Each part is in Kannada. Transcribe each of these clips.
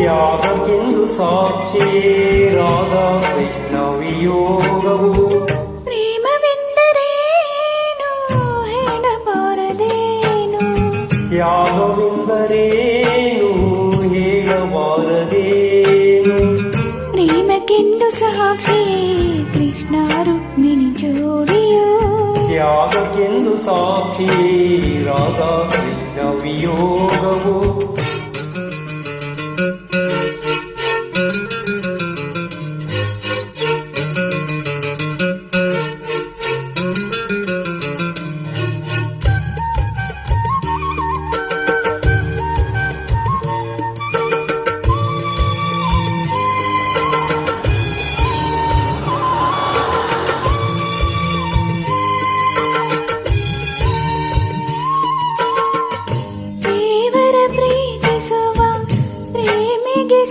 ಯಾಗಕ್ಕೆಂದು ಸಾಕ್ಷಿ ರಾಧಾ ಕೃಷ್ಣ ವಿಯೋಗವು ಪ್ರೇಮವೆಂದರೇನು ಹೇಳಬಾರದೇನು ಯಾಗವೆಂದರೇನು ಹೇಳಬಾರದೇನು ಪ್ರೇಮಕ್ಕೆಂದು ಸಾಕ್ಷಿ ಕೃಷ್ಣ ರುಕ್ಮಿಣಿ ಜೋಡಿಯೋ ಯಾಗಕ್ಕೆಂದು ಸಾಕ್ಷಿ ರಾಧಾ ಕೃಷ್ಣ ವಿಯೋಗವು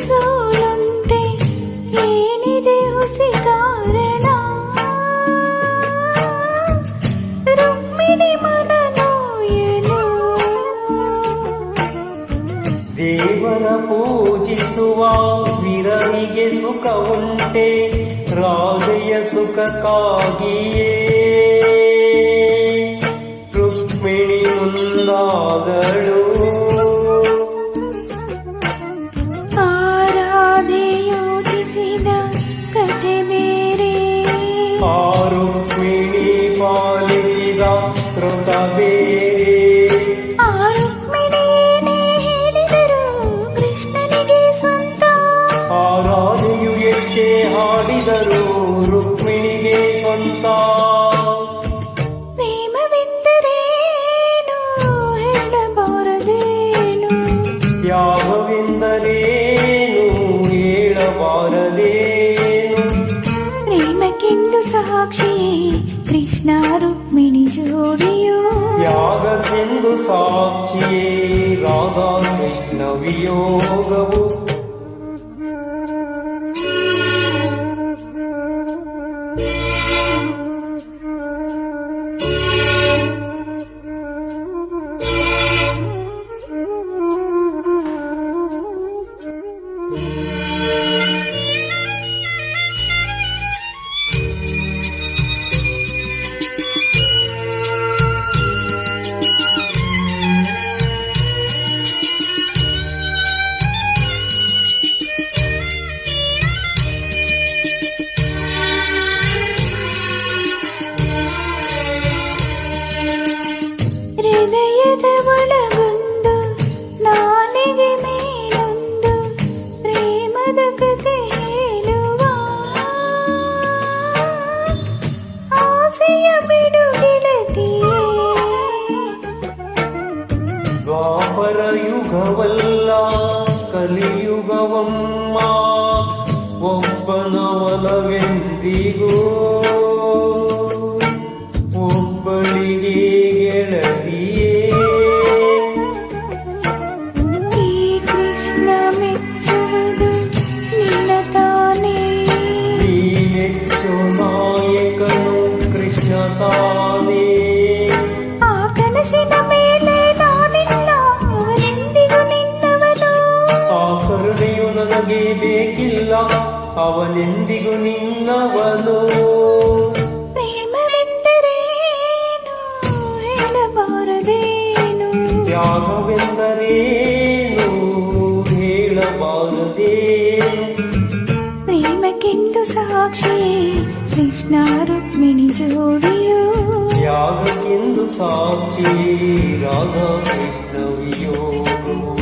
ಸೋಲುಂಟೆ ಏನಿದೆ ಹುಸಿ ಕಾರಣ ರುಕ್ಮಿಣಿ ಮನನೋಯಲು ದೇವರ ಪೂಜಿಸುವ ವಿರವಿಗೆ ಸುಖ ಉಂಟೆ ರಾಧೆಯ ಸುಖಕ್ಕಾಗಿಯೇ ರುಕ್ಮಿಣಿ ಮುಂದಾದಳು ಕಥೆ ಬೇರೆ ರುಕ್ಮಿಣಿ ಪಾಲಿಸಿದ ಕೃತ ಬೇರೆ ರುಕ್ಮಿಣಿಯೇ ಹೇಳಿದರು ಕೃಷ್ಣನಿಗೆ ಸ್ವಂತ ರಾಧೆಯು ಎಷ್ಟೇ ಹಾಡಿದರು ರುಕ್ಮಿಣಿಗೆ ಸ್ವಂತ ಪ್ರೇಮವೆಂದರೇನು ಹೇಳಬಾರದೇನು ಯಾಗವೆಂದರೇನು ಹೇಳಬಾರದೇನು ಪ್ರೇಮಕ್ಕೆಂದು ಸಾಕ್ಷಿ ಕೃಷ್ಣ ರುಕ್ಮಿಣಿ ಜೋಡಿಯೋ ಯಾಗಕ್ಕೆಂದು ಸಾಕ್ಷಿಯೇ ರಾಧಾ ಕೃಷ್ಣ ವಿಯೋಗವು ಹೃದಯದ ಒಳಗೊಂದು ನಾಲಿಗೆ ಮೇಲೊಂದು ಪ್ರೇಮದ ಕಥೆ ಹೇಳುವ ಆಸೆಯ ಬಿಡು ಗೆಳತಿಯೇ ದ್ವಾಪರ ಯುಗವಲ್ಲ ಕಲಿಯುಗವಮ್ಮ ಒಬ್ಬನ ಒಲವೆಂದಿಗೂ ಒಬ್ಬಳಿಗೆ ಗೆಳತಿಯೇ ಈ ಕೃಷ್ಣ ಮೆಚ್ಚುವುದು ನಿನ್ನ ತಾನೇ ಈ ಮೆಚ್ಚು ನಾಯಕನು ಕೃಷ್ಣ ತಾನೇ ಆ ಕನಸಿನ ಮೇಲೆ ನಾನಿಲ್ಲ ಅವನೆಂದಿಗೂ ನಿನ್ನವನು ಆ ಕರುಣೆಯು ನನಗೆ ಬೇಕಿಲ್ಲ ಅವನೆಂದಿಗೂ ನಿನ್ನವನು ಪ್ರೇಮವೆಂದರೇನು ಹೇಳಬಾರದೇನು ಯಾಗವೆಂದರೇನು ಹೇಳಬಾರದೇನು ಪ್ರೇಮಕ್ಕೆಂದು ಸಾಕ್ಷಿ ಕೃಷ್ಣ ರುಕ್ಮಿಣಿ ಜೋಡಿಯೋ ಯಾಗಕ್ಕೆಂದು ಸಾಕ್ಷಿ ರಾಧಾ ಕೃಷ್ಣ ವಿಯೋಗವು